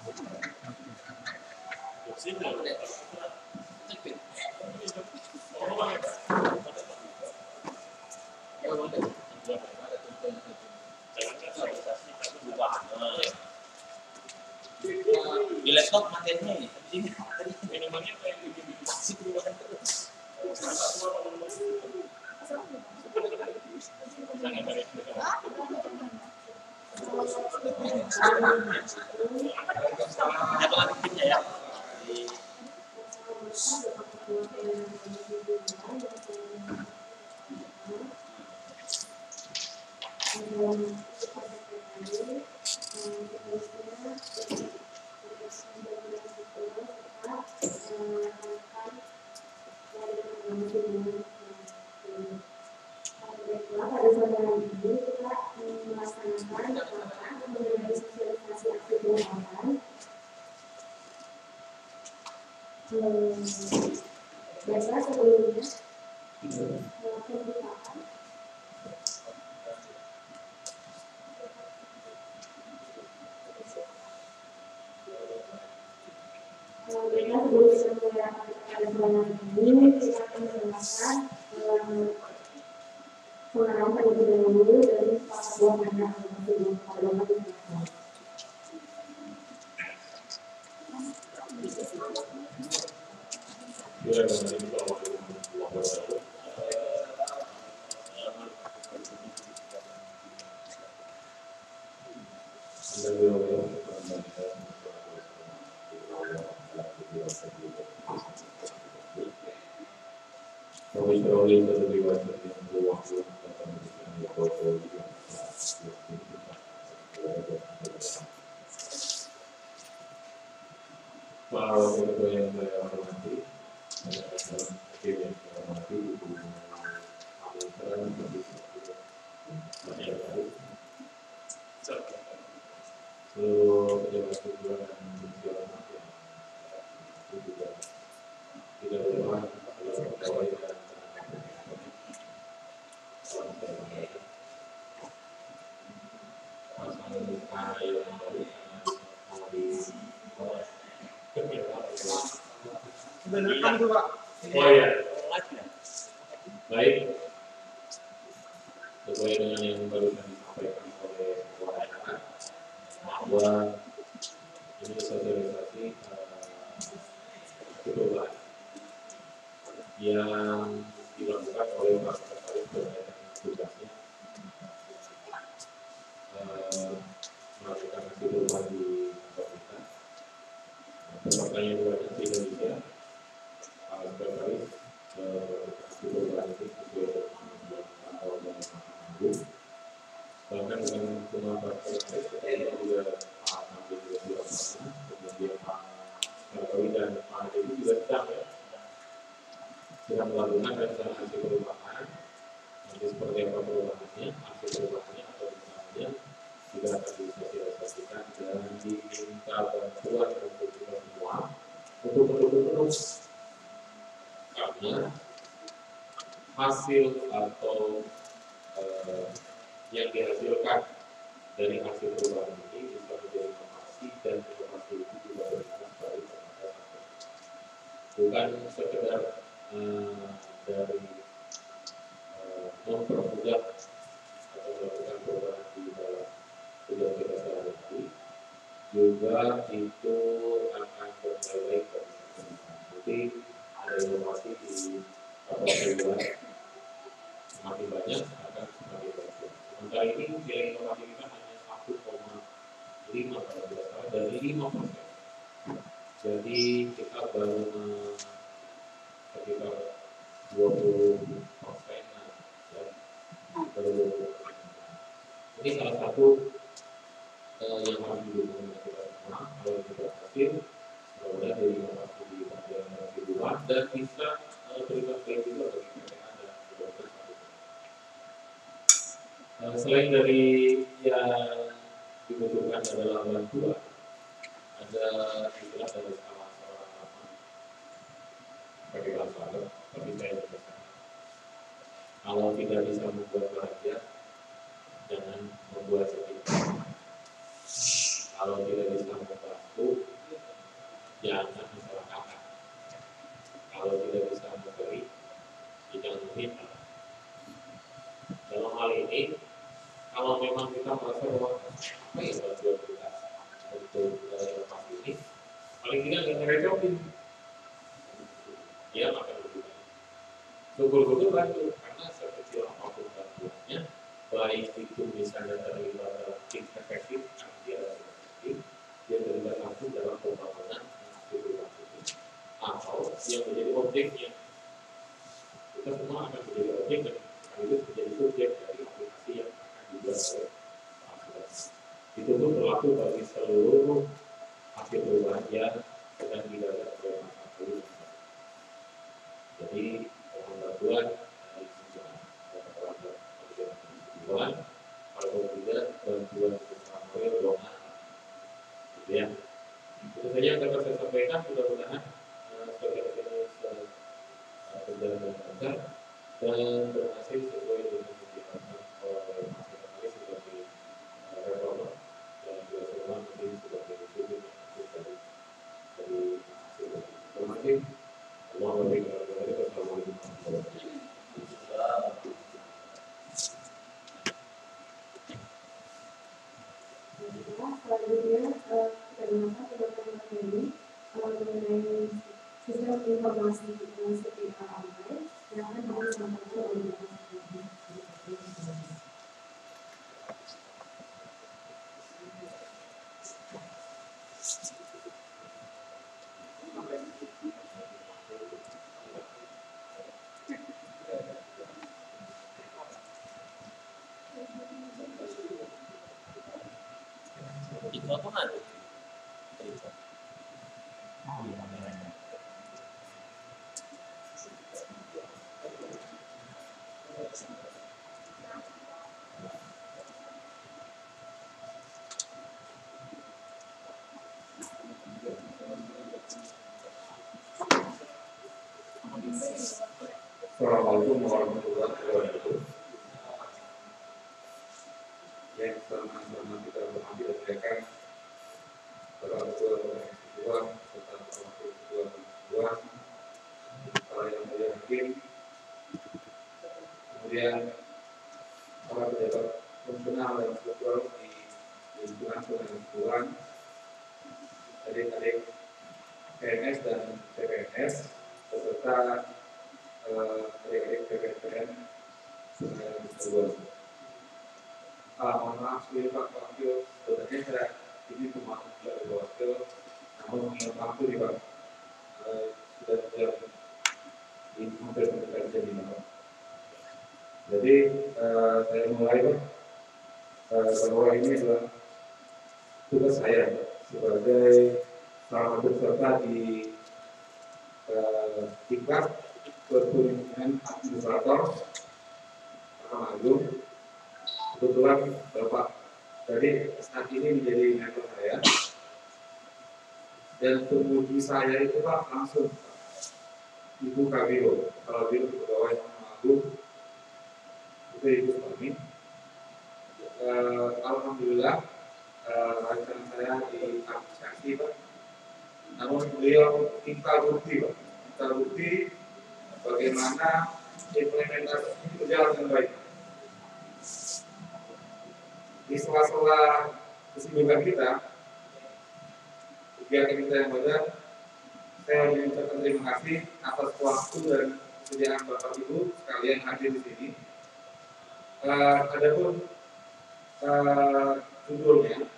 Di laptop materinya ini minumannya kayak asik perubahan terus. Jadwal aktifnya ya. Biasa sebelumnya ini kita akan menggunakan pengenalan terlebih dahulu dari buah anak Oh iya. Baik. Sesuai dengan yang barusan disampaikan oleh Wahyana bahwa ini sosialisasi perubahan yang dilakukan oleh para sekretaris berkaitan dengan tugasnya melakukan aksi perubahan di kantor kita. Pesertanya banyak di Indonesia. Para sekretaris aksi perubahan itu sesuai dengan kantor dan minggu. Bahkan dengan cuma para sekretaris, kita juga Pak Nabi juga sudah pernah, kemudian Pak Nabi dan Pak Nabi juga sedang melakukan rencana aksi perubahan. Nanti seperti apa perubahannya, aksi perubahannya atau misalnya juga akan disosialisasikan dan diminta bantuan untuk kita semua untuk mendukung terus, karena hasil atau yang dihasilkan dari aksi perubahan ini bisa menjadi inovasi, dan inovasi itu juga berguna sekali kepada masyarakat. Bukan sekedar dari mempermudah atau melakukan perubahan di dalam tugas kita sehari-hari, juga itu akan bernilai baik. Nanti ada inovasi di kapal perubahan semakin banyak akan semakin baik. Sementara ini nilai inovasi kita hanya 1,5 pada dasar dari 5%. Jadi kita baru sekitar 20%. Ini salah satu yang harus didukung oleh kita semua. Kalau kita berhasil, mudah-mudahan dari inovasi di bagian kehidupan dan bisa berikan baik juga bagi PPA dan selain dari yang dibutuhkan adalah bantuan, ada istilah dari salah seorang pakai bahasa Arab, tapi saya jelaskan. Kalau tidak bisa membuat bahagia, jangan membuat sedih. Kalau tidak bisa membantu, paling tidak nggak ngerecokin, dia akan lebih baik. Syukur-syukur bantu, karena sekecil apapun bantuannya, baik itu misalnya terlibat dalam tim efektif, dia ada efektif, dia terlibat langsung dalam pembangunan infrastruktur, atau yang menjadi objeknya. Kita semua akan menjadi objek dan sekaligus menjadi subjek dari aplikasi yang akan dibuat oleh asuransi. Itu pun berlaku bagi seluruh hasil perubahan yang sedang digagas oleh masyarakat. Jadi bantuan dari sejumlah bantuan, kalau tidak bantuan bersama doa, gitu ya. Itu saja yang dapat saya sampaikan. Mudah-mudahan berjalan dengan lancar dan berhasil sesuai dengan yang diharapkan oleh masyarakat sebagai reformer dan juga semua nanti sebagai sumber dari hasil. Terima kasih. Allah memberikan Assalamualaikum warahmatullahi wabarakatuh. Selanjutnya kita gunakan kedokteran ini mengenai sistem informasi seperti online yang akan disampaikan oleh itu apa kan? Assalamualaikum warahmatullahi wabarakatuh. Yang sama-sama kita hormati dan muliakan para ketua Tuhan serta para ketua Tuhan, para yang mulia hakim, kemudian para pejabat fungsional dan struktural di lingkungan pemerintahan, adik-adik PNS dan CPNS, beserta adik-adik PPPN yang berbuat. Mohon maaf sebelum Pak Wakil, sebenarnya saya ini termasuk dari Wakil, namun mengingat waktu nih Pak, sudah hampir mendekati jam 5. Jadi saya mulai Pak, bahwa ini adalah tugas saya sebagai salah satu peserta di Diklat Kepemimpinan Administrator Mahkamah Agung. Kebetulan Bapak jadi saat ini menjadi mentor saya, dan penguji saya itu Pak langsung Ibu Kabiro, Kepala Biro Kepegawaian Mahkamah Agung, itu Ibu Suami. Alhamdulillah rancangan saya diapresiasi Pak. Namun beliau minta bukti Pak, minta bukti bagaimana implementasi ini berjalan dengan baik. Di sela-sela kesibukan kita, kegiatan kita yang ada, saya mengucapkan terima kasih atas waktu dan kesediaan Bapak Ibu sekalian hadir di sini. Adapun judulnya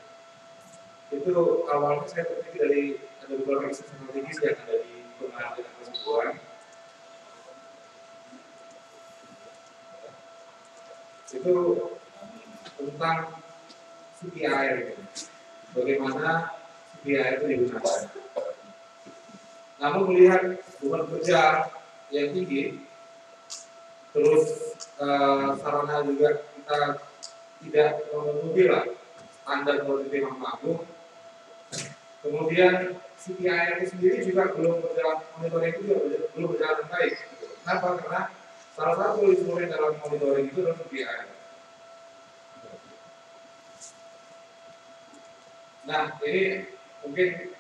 itu awalnya saya terpikir dari ada beberapa isu strategis yang ada di pengadaan keseluruhan. Itu tentang CPIR, bagaimana CPIR itu digunakan. Namun melihat beban kerja yang tinggi, terus sarana juga kita tidak memenuhi lah standar kualitas Mahkamah Agung. Kemudian CPIR itu sendiri juga belum berjalan, monitoring itu juga belum berjalan baik. Kenapa? Karena salah satu instrumen dalam monitoring itu adalah CPIR. Nah, ini mungkin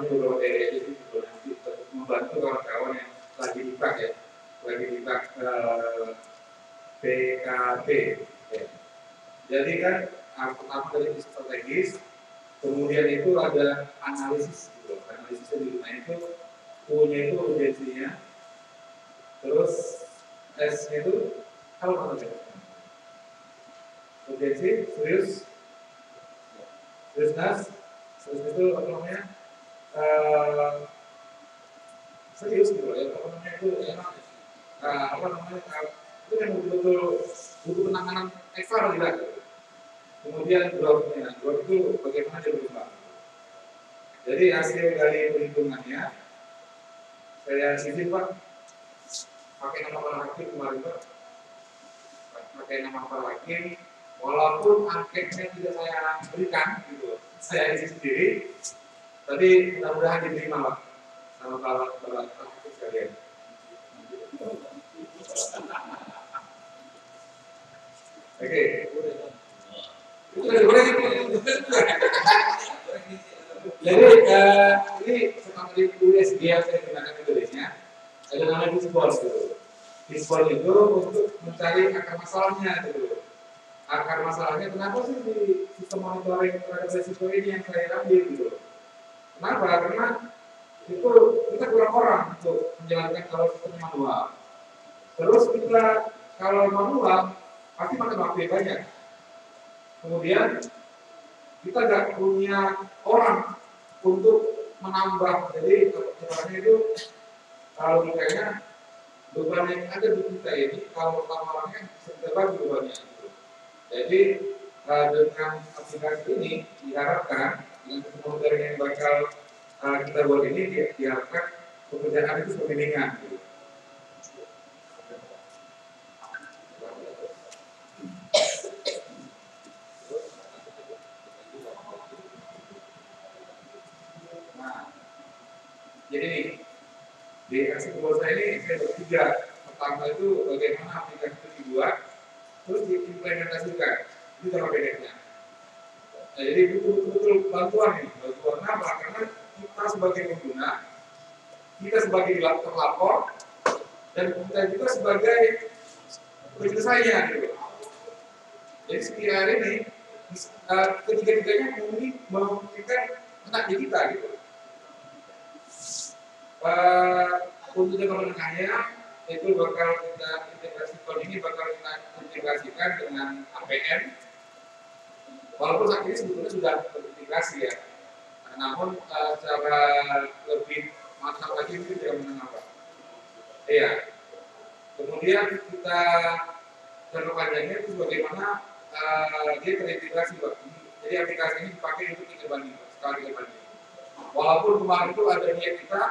beberapa area itu nanti membantu kawan-kawan yang lagi dibak ya, lagi dibak PKP. Ya. Jadi kan pertama dari strategis, kemudian itu ada analisis, gitu. Analisis di sini. Nah itu U-nya itu urgensinya, terus S-nya itu kalau mana ya? Urgensi, serius, seriusness, serius itu apa namanya? Serius gitu ya, apa namanya itu emang apa namanya itu yang betul-betul butuh penanganan ekstra gitu. Kemudian growth-nya, growth itu bagaimana dia berkembang. Jadi hasil dari perhitungannya saya sisip Pak, pakai nama para hakim kemarin Pak, pakai nama para hakim, walaupun angketnya tidak saya berikan gitu, saya isi sendiri, tapi mudah-mudahan diterima Pak sama para hakim sekalian. Oke. Jadi ini seperti USG yang saya gunakan tulisnya ada namanya dispol gitu. Dispol itu untuk mencari akar masalahnya gitu. Akar masalahnya kenapa sih di sistem monitoring terhadap resiko ini yang saya ambil gitu. Kenapa? Karena itu kita kurang orang untuk menjalankan kalau sistemnya manual. Terus kita kalau manual pasti makan waktu yang banyak. Kemudian kita nggak punya orang untuk menambah, jadi sebenarnya itu kalau kayaknya beban yang ada di kita ini kalau lama-lamanya bisa kita bagi bebannya gitu. Jadi dengan aplikasi ini diharapkan dengan teknologi yang bakal kita buat ini diharapkan pekerjaan itu semakin ringan gitu. Jadi di aksi kedua saya ini saya bertiga. Pertama itu bagaimana aplikasi itu dibuat, terus diimplementasikan. Itu cara bedanya. Nah, jadi betul-betul bantuan ini. Bantuan apa? Karena kita sebagai pengguna, kita sebagai terlapor, dan kita juga sebagai penyelesaian. Gitu. Jadi sekitar ini ketiga-tiganya memungkinkan anaknya kita gitu. Untuk jangka menengahnya itu bakal kita integrasikan ini bakal kita integrasikan dengan APM. Walaupun saat ini sebetulnya sudah terintegrasi ya, namun secara lebih mantap lagi mungkin tidak menengah Pak. Iya. Kemudian kita jangka panjangnya itu bagaimana dia terintegrasi Pak. Jadi aplikasi ini dipakai untuk 3 banding, sekali 3 banding. Walaupun kemarin itu ada niat kita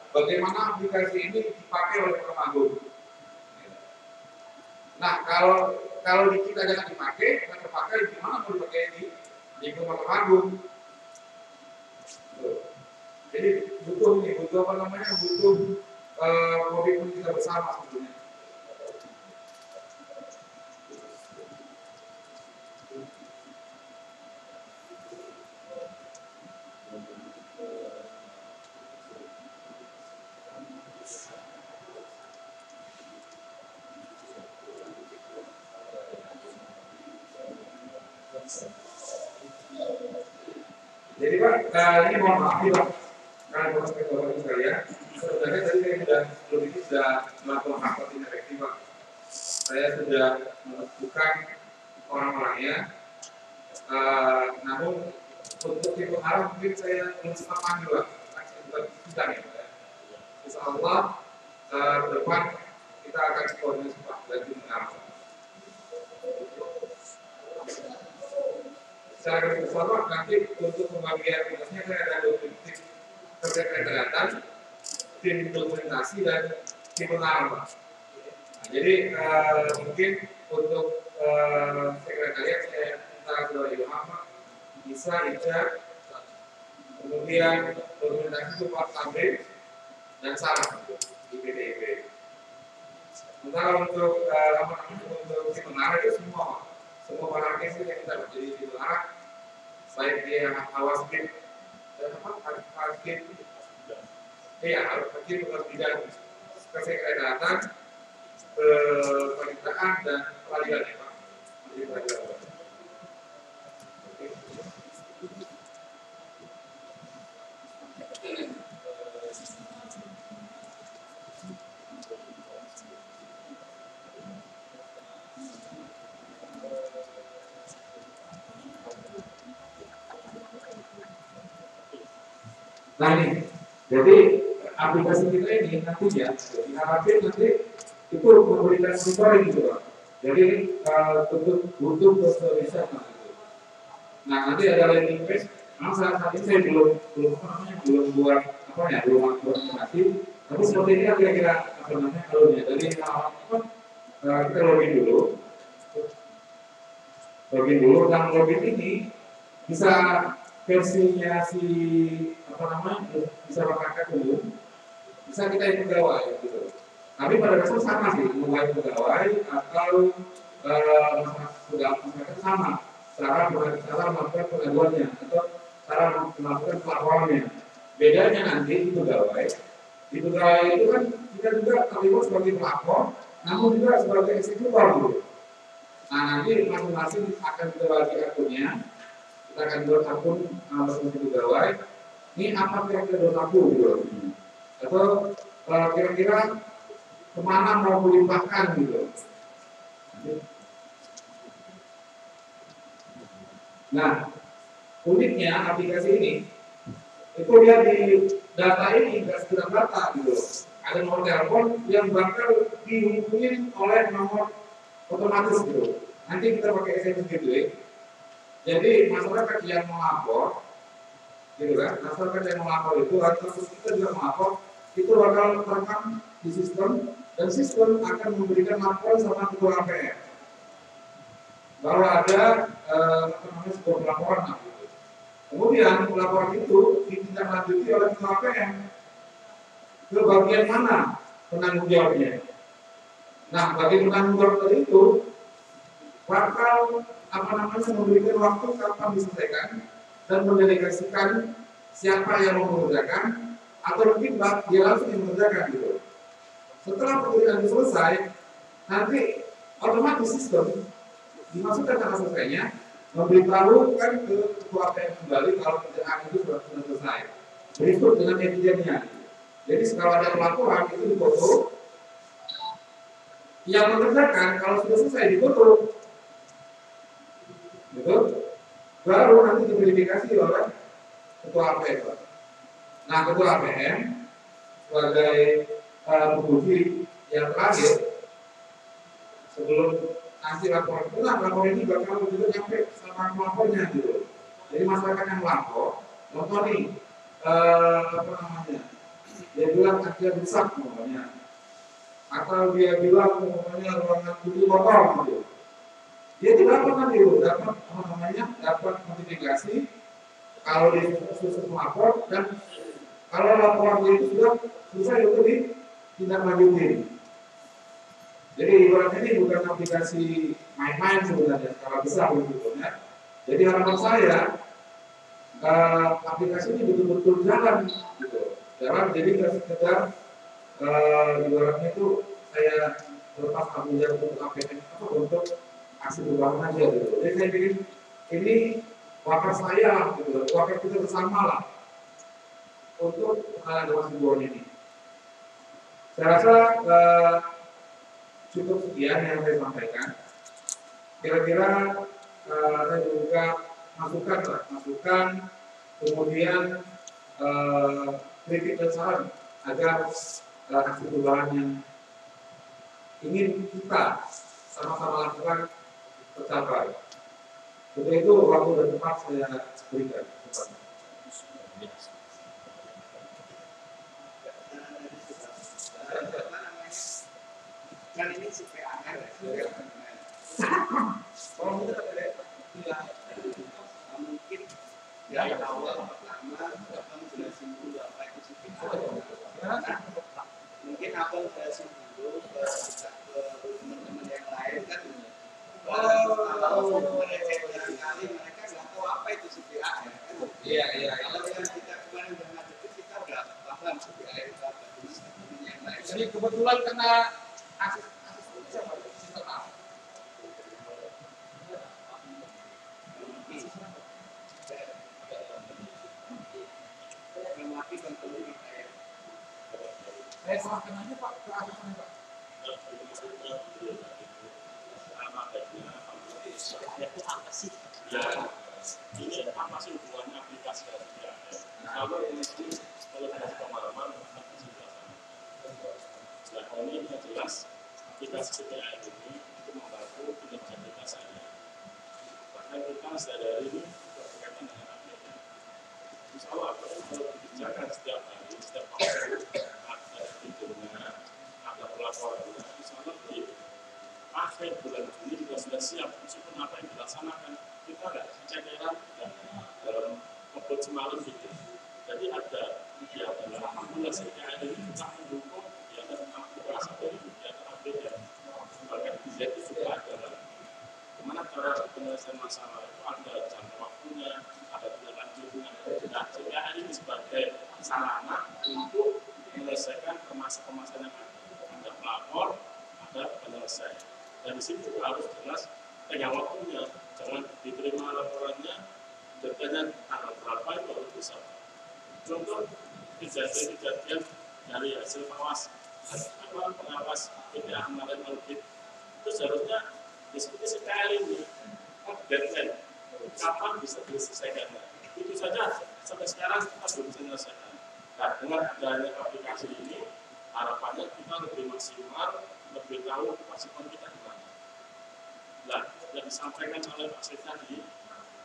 bagaimana aplikasi ini dipakai oleh Permagung. Nah, kalau di kita jangan dipakai, nggak terpakai, gimana mau dipakai di Permagung? Jadi butuh apa namanya? Butuh komitmen kita bersama sebetulnya. Jadi Pak, ini mohon maaf nih Pak, karena proses kekeluargaan saya, sebenarnya tadi saya sudah melakukan rapat interaktif Pak. Saya sudah menentukan orang-orangnya, namun untuk tim pengarah mungkin saya belum sempat panggil Pak, bukan kita ya Pak. Insya Allah ke depan kita akan koordinasi Pak dari tim pengarah. Secara bersama nanti untuk pembagian tugasnya saya ada 2 tim kesekretariatan, tim dokumentasi dan tim pengarah. Nah, jadi mungkin untuk sekretariat saya minta kepada Ilham bisa Ica, kemudian dokumentasi itu Pak Tamrin dan Sarah di PDIP. Sementara untuk untuk tim pengarah itu semua para hakim yang kita jadi tim pengarah, baik dia awas bin dan hakim, hakim tugas bidang kesekretariatan, pemerintahan dan peradilan ya Pak. Jadi peradilan. Nah ini, jadi aplikasi kita ini nantinya diharapkan nanti itu memberikan monitoring gitu Pak. Jadi butuh keseriusan gitu. Nah nanti ada landing page. Memang saat ini saya belum buat apa ya, belum buat informasi. Tapi seperti ini kira-kira apa namanya kalau dia dari kita login dulu. Nah login ini bisa versinya si apa namanya bisa masyarakat umum, bisa kita ikut pegawai gitu. Tapi pada dasarnya sama sih, mau ikut pegawai atau masyarakat sama cara melakukan pengaduannya atau cara melakukan pelaporannya. Bedanya nanti di pegawai itu kan kita juga terlibat sebagai pelapor, namun juga sebagai eksekutor gitu. Nah nanti masing-masing akan kita bagi akunnya. Kita akan buat akun masing-masing pegawai. Ini apa kira-kira dosaku gitu, atau kira-kira kemana mau melimpahkan gitu. Nah, uniknya aplikasi ini itu dia di data ini nggak sekedar data gitu. Ada nomor telepon yang bakal dihubungin oleh nomor otomatis gitu. Nanti kita pakai SMS gitu ya. Jadi masyarakat yang melapor, gitu kan? Masyarakat yang melapor itu atau kita juga melapor, itu bakal terekam di sistem dan sistem akan memberikan laporan sama ketua APM bahwa ada sebuah laporan gitu. Kemudian laporan itu ditindaklanjuti oleh ketua APM ke bagian mana penanggung jawabnya. Nah, bagi penanggung jawab tadi itu bakal memberikan waktu kapan diselesaikan dan mendelegasikan siapa yang mau mengerjakan atau mungkin dia langsung yang mengerjakan gitu. Setelah pekerjaan selesai, nanti otomatis sistem dimasukkan kata selesainya memberitahukan ke ketua APM kembali kalau kerjaan itu sudah selesai. Berikut dengan evidennya. Jadi kalau ada pelaporan itu dipoto, yang mengerjakan kalau sudah selesai dipoto. Gitu. Baru nanti diverifikasi oleh ketua APM. Nah, ketua APM sebagai penguji yang terakhir sebelum nanti lapor ini bakal juga nyampe sama pelapornya gitu. Jadi masyarakat yang melapor, contoh nih dia bilang ada rusak namanya, atau dia bilang ruangan putih kotor gitu. Dia tidak pernah dapat notifikasi kalau dia sudah melapor dan kalau laporan itu sudah selesai itu ditindaklanjuti. Jadi ibaratnya ini bukan aplikasi main-main sebenarnya skala besar gitu ya. Jadi harapan saya aplikasi ini betul-betul jalan gitu. Jalan jadi nggak sekedar ibaratnya itu saya lepas tanggung jawab untuk APM untuk aksi berbangun aja gitu. Jadi saya pikir ini wakar saya gitu, wakar kita bersama lah untuk pengadaan sebuah ini. Saya rasa cukup sekian yang saya sampaikan. Kira-kira saya juga masukan, kemudian kritik dan saran agar aksi perubahan yang ingin kita sama-sama lakukan tercapai. Untuk itu waktu dan tempat saya berikan. Kan ini CPAR kalau kita mungkin ya awal pertama abang jelasin dulu apa itu CPAR. Mungkin abang jelasin dulu ke teman-teman yang lain kan. Kalau mereka barangkali mereka nggak tahu apa itu CPAR. Iya. Kalau yang kita kemarin dengar itu kita udah paham CPAR itu apa. Jadi kebetulan kena akses sistem apa? Saya serahkan aja Pak ke aksesannya Pak. Itu apa sih? ini apa sih hubungannya aplikasi dan CPAS? Kalau ini kalau dari pemahaman akan bisa dilaksanakan. Setelah ini yang jelas aplikasi CPAS ini itu membantu kinerja kita sehari. Bahkan kita sehari ini berkaitan dengan aplikasi. Insya Allah kalau dikerjakan setiap hari, setiap waktu ada hidupnya, ada pelaporannya, insya Allah di akhir bulan ini juga sudah siap. Meskipun apa yang dilaksanakan kita nggak ceceran dalam ngebut semalam gitu. Jadi ada kegiatan alhamdulillah CPAS ini juga mendukung kegiatan aplikasi dari kegiatan APD. Bahkan di itu sudah ada gimana cara penyelesaian masalah itu ada jangka waktunya, ada tindak lanjutnya. Nah, CPAS ini sebagai sarana untuk menyelesaikan permasalahan yang ada pelapor, ada penyelesai. Dan di situ harus jelas tengah waktunya, jangan diterima laporannya, datanya tanggal berapa itu harus bisa. Contoh kejadian dari hasil pengawas PPA kemarin audit itu seharusnya diskusi sekali ini deadline kapan bisa diselesaikan. Itu saja sampai sekarang kita belum bisa menyelesaikan. Nah, dengan adanya aplikasi ini harapannya kita lebih maksimal, lebih tahu kemampuan kita di mana. Nah, yang disampaikan oleh Pak Syed tadi,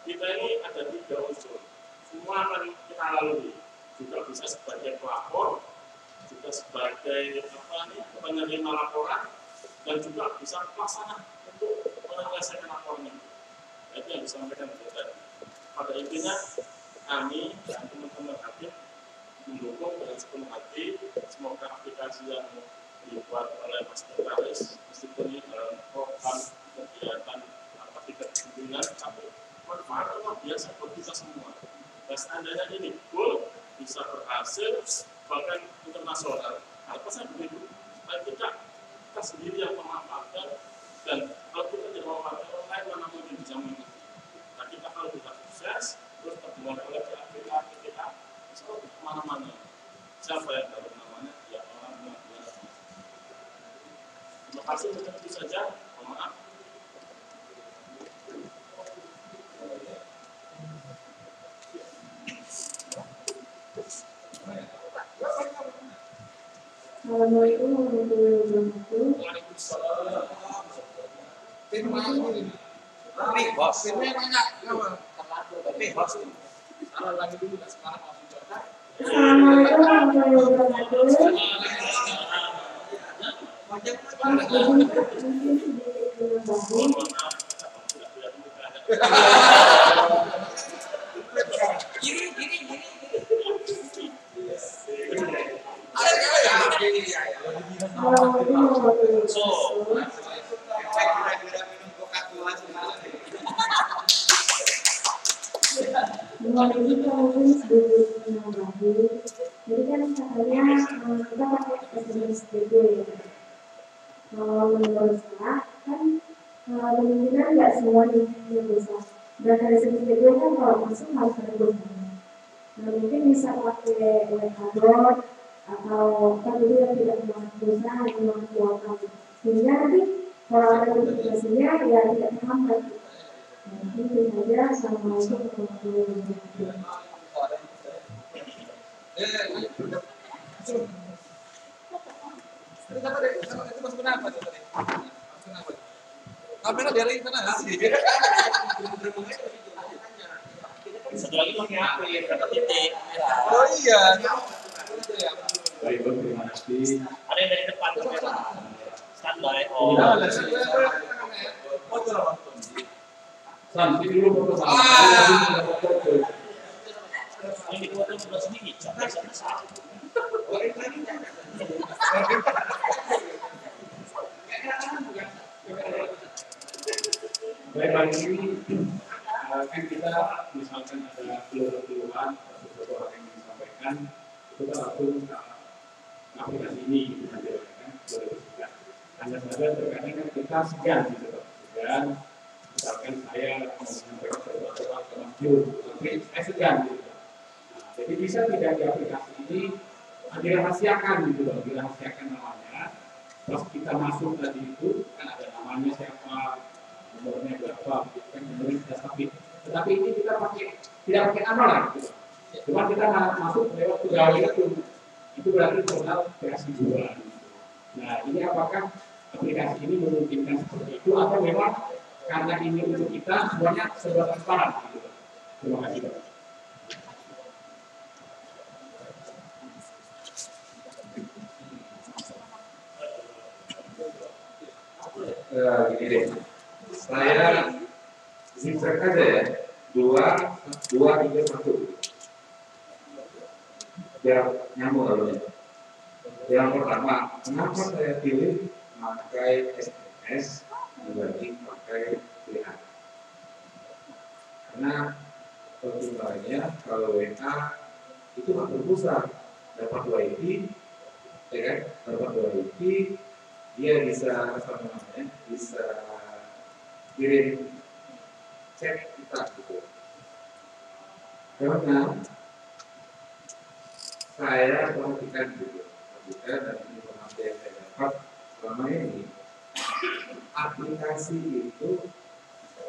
kita ini ada 3 unsur. Semua akan kita lalui. Juga bisa sebagai pelapor, juga sebagai penerima laporan, dan juga bisa pelaksana untuk menyelesaikan laporan itu. Itu yang disampaikan tadi. Pada intinya, kami dan teman-teman hakim mendukung dengan sepenuh hati. Semoga aplikasi yang dibuat oleh Mas Tertaris meskipun ini dalam program kegiatan tingkat bimbingan, tapi manfaatnya luar biasa buat kita semua. Dan seandainya ini goal bisa berhasil bahkan internasional. Apa saya begitu? Kita sendiri yang memanfaatkan, dan kalau kita tidak memanfaatkan orang lain mana mungkin bisa mengikuti. Nah, kita kalau kita sukses terus terdengar oleh PPA, insya Allah kemana-mana. Siapa yang tahu namanya? Ya orang yang biasa. Terima kasih, itu saja. Mohon maaf. Assalamualaikum warahmatullahi wabarakatuh. Waalaikumsalam. Nih, bos. Ini banyak. Nih, bos. Salah lagi dulu, sekarang langsung jawab. Assalamualaikum warahmatullahi wabarakatuh. Jadi kan katanya kita pakai SMSDG ya. Kalau menurut saya kan kemungkinan nggak semua yang bisa. Dan dari SMSDG kan kalau masuk harus ada dosanya. Nah, mungkin bisa pakai webador atau kan itu yang tidak memakan dosa yang memakan kuota. Sehingga nanti kalau ada notifikasinya ya tidak terhambat. Mungkin itu saja. Assalamualaikum warahmatullahi wabarakatuh. Itu masuk kenapa tuh tadi? Kamera dari sana sih. Satu lagi pakai HP, berapa titik? Oh iya. Baik, terima kasih. Ada yang dari depan kamera. Standby. Oh. Sampai dulu foto sama. Yang di foto sebelah sini, sampai sana saat. Baik, Bang, ini kan kita misalkan ada keluhan atau sesuatu hal yang disampaikan, kita langsung ke aplikasi ini gitu saja kan, boleh bersedia. Hanya saja terkadang kan kita segan gitu, segan. Misalkan saya mau menyampaikan sesuatu hal ke Mas Jul, tapi saya segan gitu. Nah, jadi bisa tidak di aplikasi ini dirahasiakan gitu loh, dirahasiakan namanya. Pas kita masuk tadi itu kan ada namanya siapa, nomornya berapa, kan kemudian kita submit. Tetapi ini kita tidak pakai nama lah. Gitu. Cuma kita masuk lewat pegawai itu berarti personal kreasi 2. Gitu. Nah, ini apakah aplikasi ini memungkinkan seperti itu atau memang karena ini untuk kita semuanya serba transparan? Gitu. Terima kasih, Pak. Gini deh, saya zigzag aja ya, 2, 3, 1 biar nyambung alurnya. Yang pertama, kenapa saya pilih pakai SMS dibanding pakai WA? Karena pertimbangannya kalau WA itu nggak berbusar, dapat 2 IP, ya kan? Dapat 2 IP, dia bisa bisa kirim chat kita gitu. Karena saya perhatikan dan informasi yang saya dapat selama ini, aplikasi itu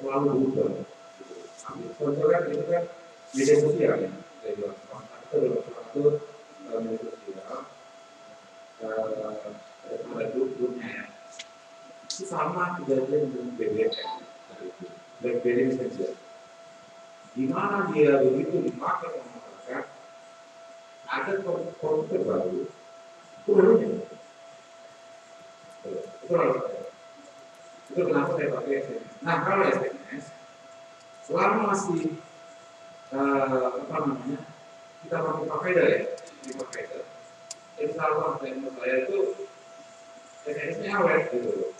selalu berubah. Contohnya itu kan media sosial ya, saya bilang kontaktor media sosial, ada grupnya ya. Sama kejadian dengan BBM, BlackBerry Messenger. Di mana dia begitu dipakai oleh masyarakat, ada komputer baru, itu barunya. Itu kenapa saya pakai SMS. Nah, kalau SMS, selama masih kita pakai ya, itu selalu saya itu SMS-nya awet gitu.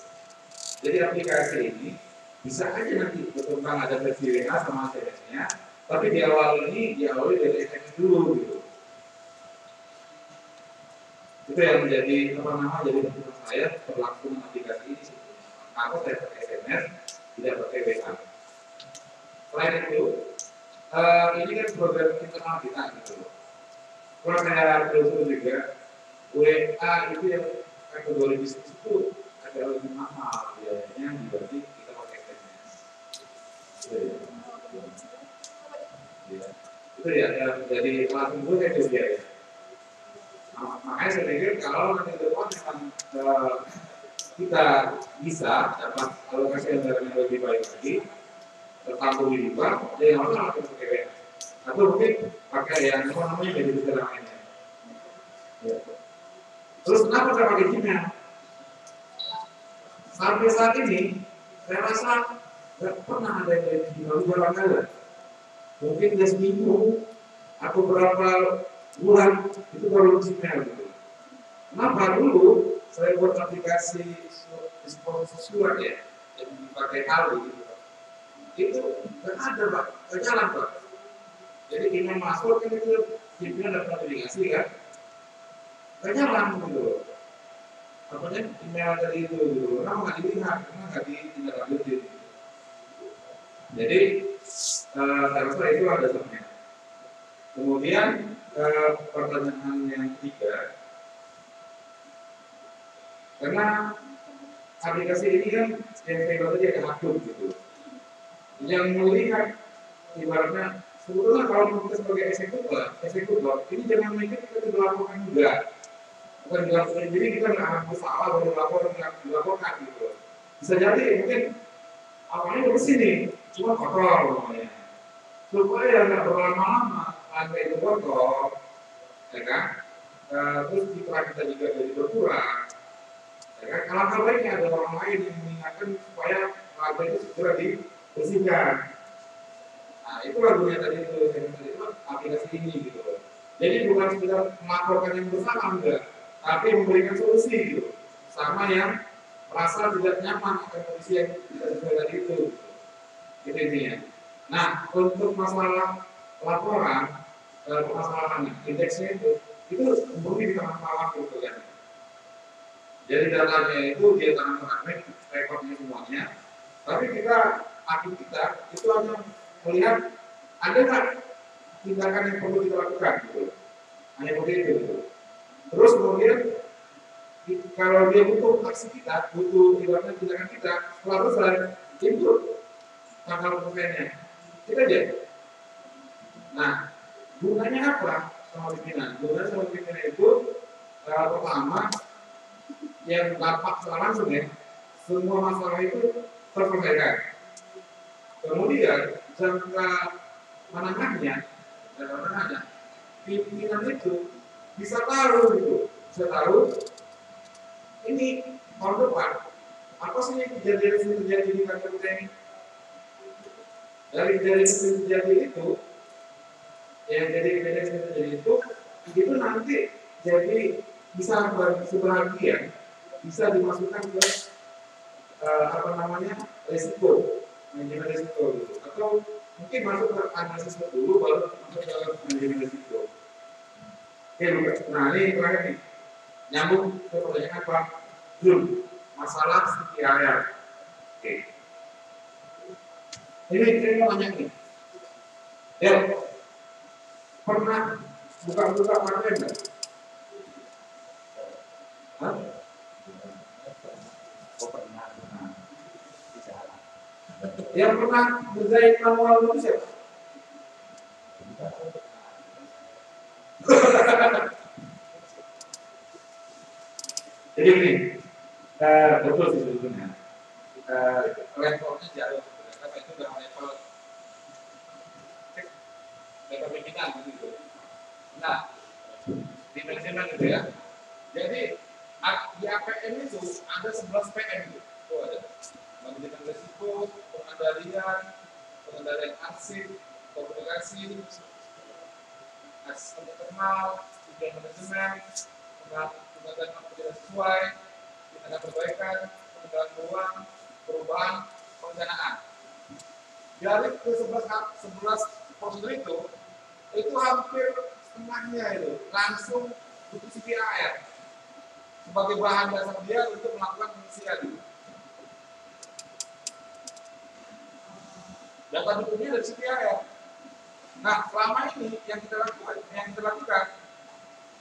Jadi aplikasi ini bisa aja nanti berkembang ada versi WA sama SMS-nya, tapi di awal ini diawali dari SMS dulu gitu. Itu yang menjadi jadi pertimbangan saya berlangsung aplikasi ini. Aku saya pakai SMS, tidak pakai WA. Selain itu, ini kan program internal kita gitu. Kalau saya telusur juga, WA itu yang kategori bisnis itu agak lebih mahal biayanya dibanding kita pakai SMS. Itu ya, jadi langsung gue saya coba ya. Makanya saya pikir kalau nanti ke depan memang kita bisa dapat alokasi anggaran yang lebih baik lagi, tertampung di bank, jadi nggak usah pakai WA. Atau mungkin pakai yang jadi bisa lainnya. Ya. Terus kenapa saya pakai Gmail? Sampai saat ini saya rasa nggak pernah ada yang Gmail jalan-jalan. Mungkin dia seminggu atau berapa bulan itu baru Gmail gitu. Kenapa dulu saya buat aplikasi surat ya yang dipakai kali gitu. Itu nggak ada Pak, nggak jalan Pak. Jadi email masuk kan itu Gmail dapat notifikasi kan, nggak jalan gitu. Apanya email tadi itu gitu, kenapa nggak dilihat, kenapa nggak ditindaklanjutin. Jadi saya rasa itu ada sebabnya. Kemudian pertanyaan yang ketiga, karena aplikasi ini kan yang saya bilang tadi ada akun gitu, yang melihat ibaratnya sebetulnya kalau kita sebagai eksekutor ini jangan mikir kita dilaporkan juga, bukan dilaporkan, jadi kita nggak harus salah baru dilaporkan gitu. Bisa jadi mungkin awalnya bersih nih, cuma kotor namanya, supaya nggak berlama-lama lantai itu kotor, ya kan? Terus citra kita juga jadi berkurang, ya kan? Kalau baiknya ada orang lain yang mengingatkan supaya lantai itu segera dibersihkan. Nah, itu lagunya tadi itu aplikasi ini gitu. Jadi bukan sekedar melaporkan yang bersama enggak, tapi memberikan solusi gitu, sama yang merasa tidak nyaman akan kondisi yang tidak sesuai tadi itu. Gitu intinya. Nah, untuk masalah laporan, permasalahan indeksnya itu mungkin di tangan Pak gitu kan. Jadi datanya itu dia tangan Pak, rekodnya semuanya. Tapi akun kita itu hanya melihat ada nggak tindakan yang perlu kita lakukan gitu. Hanya begitu gitu. Terus kemudian kalau dia butuh aksi kita, butuh ibaratnya tindakan kita, setelah selesai itu tanggal pokoknya. Itu aja. Nah, gunanya apa sama pimpinan? Gunanya sama pimpinan itu pertama yang dampak secara langsung ya, semua masalah itu terselesaikan. Kemudian jangka menengahnya, pimpinan itu bisa tahu gitu, bisa tahu ini tahun depan apa sih yang terjadi di kantor kita ini. Dari terjadi itu, yang jadi kejadian yang terjadi itu nanti jadi bisa sebahagian bisa dimasukkan ke resiko, manajemen resiko gitu. Atau mungkin masuk ke analisis dulu baru masuk ke manajemen resiko. Oke, nah ini terakhir nih, nyambung ke pertanyaan Pak Jun, masalah CPR. Oke. Ini mau nanya nih. Ya, pernah buka-buka partai enggak? Hah? Oh pernah. Yang pernah berjaya manual itu siapa? Jadi ini betul sih sebetulnya. Levelnya jauh sebenarnya, karena itu udah level pimpinan gitu. Nah, di manajemen gitu ya. Jadi di APM itu ada 11 PM gitu. Itu ada manajemen risiko, pengendalian arsip, komunikasi, asisten internal, tujuan manajemen, pengendalian tidak sesuai, tindakan perbaikan, pengendalian peluang, perubahan, perencanaan. Dari ke 11 prosedur itu hampir setengahnya itu langsung butuh CPR sebagai bahan dasar dia untuk melakukan pengisian. Data bukunya dari CPR. Nah, selama ini yang kita lakukan,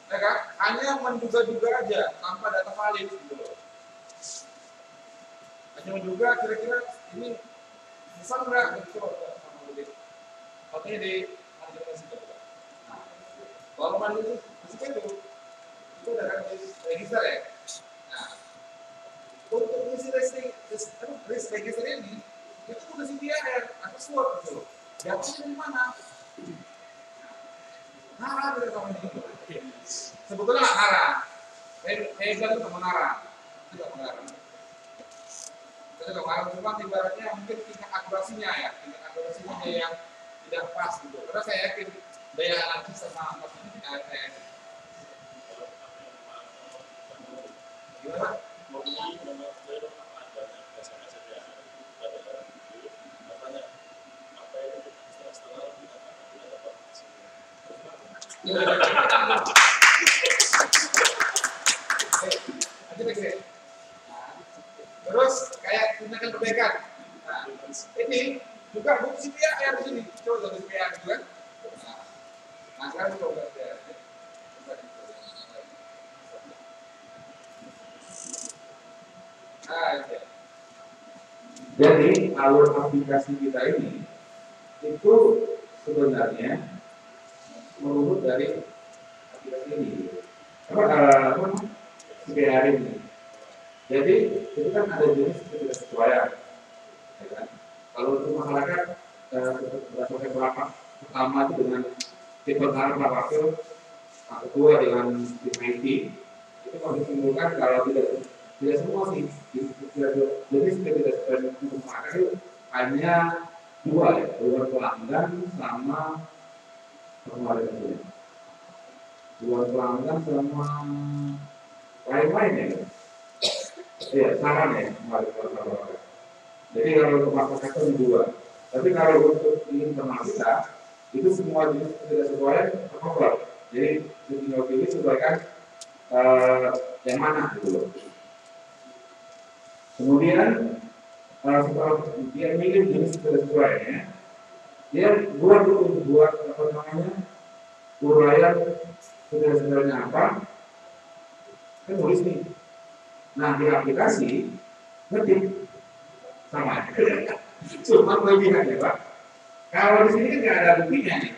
ya kan, hanya menduga-duga aja tanpa data valid gitu loh. Hanya menduga kira-kira ini bisa nggak gitu sama audit. Makanya di manajemen risiko. Nah, kalau manajemen risiko itu ada register ya. Nah, untuk mengisi risk register ini itu udah CPR atau SWOT gitu loh. Datanya dari mana? Nara dari kamu ini. Sebetulnya nggak nara. Saya bilang itu mengarang. Tidak mengarang. Kita mengarang cuma ibaratnya mungkin tingkat akurasinya ya, yang tidak pas gitu. Karena saya yakin daya analisis sama maksudnya tidak ada. Gimana? Terus kayak tindakan perbaikan. Nah, ini juga buku CPR di sini. Coba dari CPR itu kan. Nah, sekarang coba ya. Jadi alur aplikasi kita ini itu sebenarnya merunut dari aplikasi ini. CPR ini. Jadi itu kan ada jenis ketidaksesuaian. Ya kan? Kalau untuk masyarakat berdasarkan berapa pertama itu dengan tipe tarif wakil kedua dengan tim IT itu kalau disimpulkan kalau tidak semua sih jenis ketidaksesuaian untuk masyarakat itu hanya dua ya, dua pelanggan sama pengeluaran. Dua pelanggan sama lain-lain ya. Iya, saran ya. Jadi kalau untuk masyarakat itu dua. Tapi kalau untuk di internal kita itu semua jenis ketidaksesuaian tercover. Jadi tinggal pilih sesuaikan yang mana gitu loh. Kemudian setelah dia milih jenis ketidaksesuaiannya, dia buat apa namanya uraian ketidaksesuaiannya apa, kan tulis nih. Nah di aplikasi ngetik sama, cuma kelebihannya Pak. Kalau di sini kan nggak ada buktinya nih.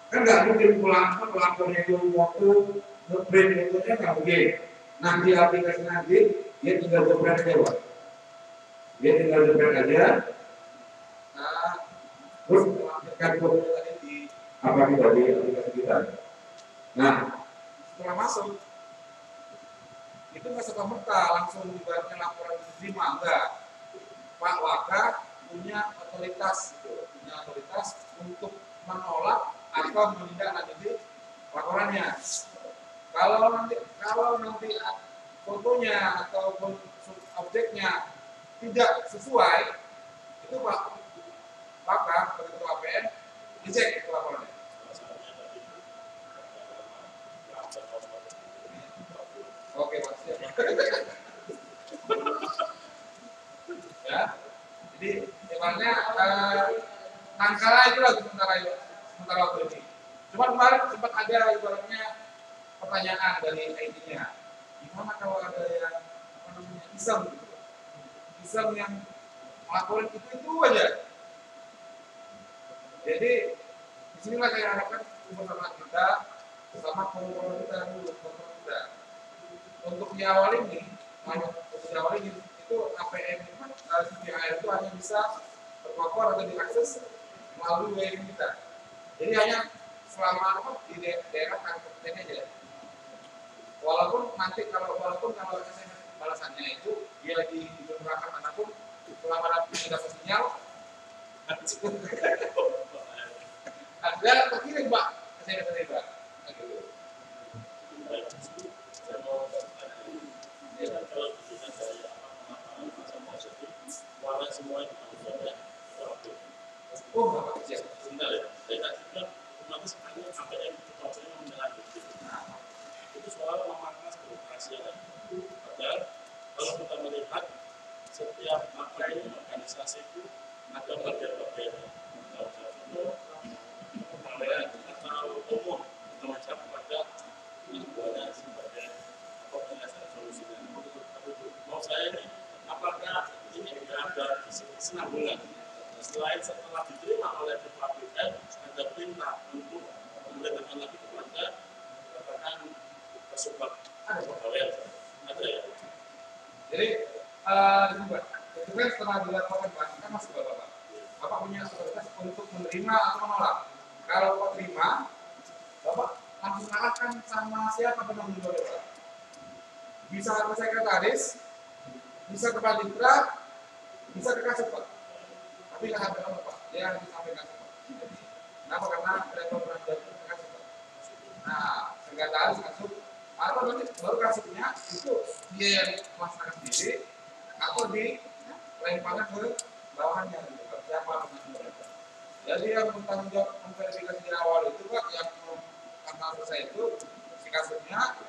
Kan nggak mungkin pelapornya itu foto ngeprint fotonya nggak mungkin. Nah di aplikasi nanti dia tinggal ngeprint aja, Pak. Dia tinggal ngeprint aja. Nah, terus melampirkan fotonya tadi di apa kita di aplikasi kita. Nah setelah masuk itu nggak serta-merta langsung ibaratnya laporan diterima, enggak. Pak Waka punya otoritas, gitu. Punya otoritas untuk menolak atau menindaklanjuti laporannya. Kalau nanti fotonya ataupun objeknya tidak sesuai, itu Pak Waka sebagai ketua APN dicek itu laporannya. Oke, Pak. Ya, jadi ibaratnya angkara itu lagi sementara waktu ini. Cuma kemarin sempat ada ibaratnya pertanyaan dari IT-nya, gimana kalau ada yang iseng, gitu? Iseng yang melaporin itu aja. Jadi disinilah saya harapkan bersama kita, bersama kontrol kita dulu, kontrol kita. Untuk di awal ini itu APN CPI itu hanya bisa terpapar atau diakses melalui WM kita. Jadi hanya selama di daerah kantor aja. Walaupun kalau SMS balasannya itu dia di perangkat manapun, selama tidak dapat sinyal, ada terkirim Pak SMS Pak. Kalau tujuan dari warna semua itu manusia Oh, Bapak siap. sebentar ya. Saya tak juga otomatis hanya sampai yang ketuanya menjelaskan itu soal memaknas keoperasian. Padahal kalau kita melihat setiap apa ini organisasi itu ada bagian-bagian pegawai atau umum mengajar pada anggotanya sebagai penyelesaian solusinya. Mau saya ini apakah ini ada kesinambungan? Setelah diterima oleh BPAPN ada perintah untuk memerintahkan lagi kepada katakan pesubat pegawai ada ya. Jadi itu kan setelah dilaporkan Pak, kan masuk Bapak. Bapak punya otoritas untuk menerima atau menolak. Kalau Bapak terima, Bapak langsung arahkan sama siapa penanggung jawab Bapak. Bisa ke sekretaris, bisa ke Paditra, bisa ke Kasub Pak. Tapi nggak sampai kamu Pak, dia harus sampai Kasub Pak. Kenapa? Karena ada penanggung jawab ke Kasub Pak. Nah, sekretaris Kasub, atau nanti baru Kasubnya itu dia yang melaksanakan sendiri, atau dilemparkan ke bawahannya gitu, siapa penanggung jawab. Jadi yang bertanggung jawab memverifikasi di awal itu Pak, yang karena selesai itu si Kasubnya,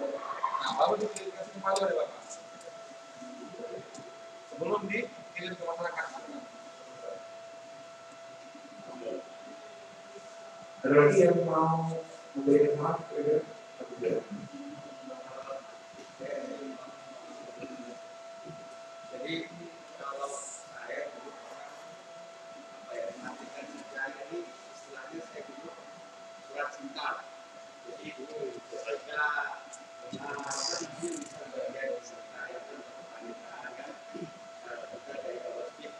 nah baru diverifikasi kembali oleh Bapak sebelum dikirim ke masyarakat. Ada lagi yang mau memberikan saran kira-kira? Jadi kalau saya dulu apa ya matikan saya ini istilahnya saya dulu surat cinta. Jadi ketika izin bisa bagian serta itu panitia kan kita dari Bawaslu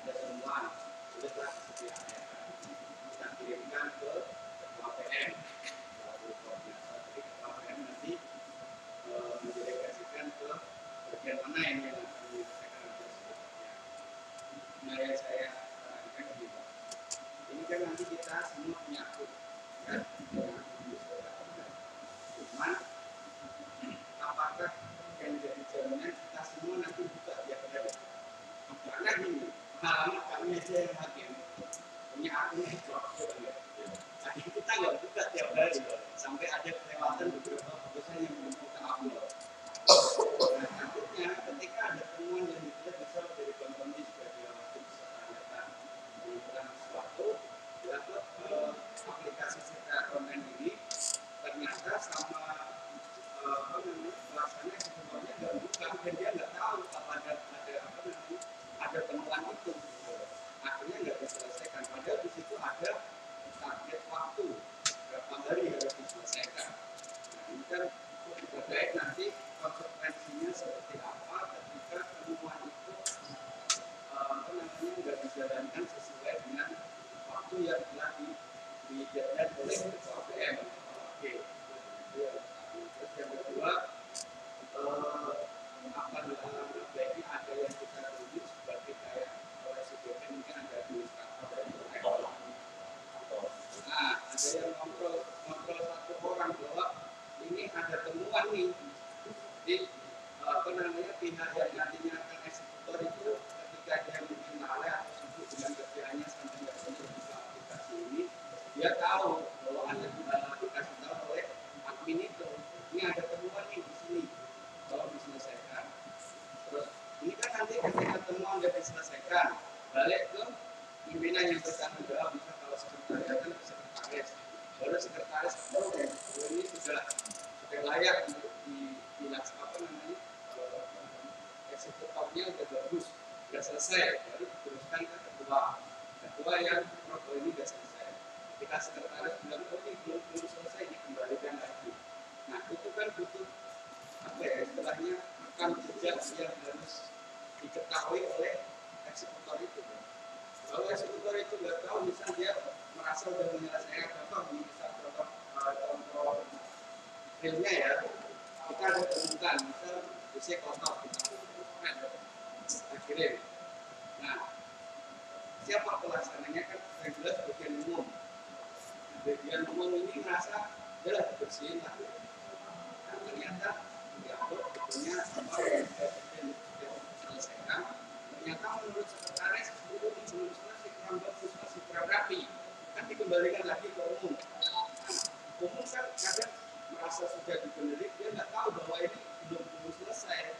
ada semua sudah setiap kita kirimkan ke KPM lalu koordinator dari KPM nanti mendelegasikan ke bagian mana yang akan diselesaikan selanjutnya. Nah yang saya sarankan gitu. Ini kan nanti kita semua punya akun kan, cuman apakah yang jadi jaminan kita semua nanti buka tiap hari? Karena gini, pengalaman kami aja yang hakim punya akun itu, jadi kita nggak buka tiap hari sampai ada kelewatan beberapa putusan yang belum kita upload. Nah, nantinya ketika ada temuan yang tidak bisa menjadi kompromi sebagai waktu kesepakatan menentukan sesuatu, dapat aplikasi serta konten ini ternyata sama pelaksana sebenarnya nggak buka dan dia nggak tahu kalau ada temuan itu, akhirnya nggak diselesaikan. Padahal di situ ada terkait nanti konsekuensinya seperti apa ketika temuan itu nggak dijalankan sesuai dengan waktu yang telah dijadikan oleh Ketua PM. Oke. Terus yang kedua, baiknya ada yang kita tulis sebagai kayak oleh CBP mungkin ada administrator dari ekor. Nah, ada yang ngobrol satu orang bahwa ini ada temuan nih di pihak yang nantinya akan eksekutor itu ketika dia mungkin lalai atau sibuk dengan kerjaannya sampai nggak bisa buka aplikasi ini, dia tahu bahwa ada dikasih tahu oleh admin itu ini ada temuan nih di sini, kalau diselesaikan. Terus ini kan nanti ketika temuan nggak diselesaikan, balik ke pimpinan yang bertanggung jawab, bisa kalau sekretariat kan ke sekretaris, baru sekretaris ini sudah layak untuk dilaksanakan eksekutornya udah bagus, udah selesai, baru diteruskan ke ketua yang program ini udah selesai. Ketika sekretaris bilang oh ini belum selesai, dikembalikan lagi. Nah itu kan butuh istilahnya rekam jejak yang harus diketahui oleh eksekutor itu. Kalau eksekutor itu nggak tahu, misal dia merasa sudah menyelesaikan contoh realnya ya, kita ada temukan misal bisa kotor kita kirim. Nah, siapa pelaksananya kan yang jelas bagian umum. Bagian umum ini merasa adalah dibersihin lah. Nah, ternyata betulnya selesaikan. Ternyata menurut sekretaris itu belum selesai, kurang bagus, masih kurang rapi. Kan dikembalikan lagi ke umum. Umum kan kadang merasa sudah dibenerin, dia nggak tahu bahwa ini belum selesai.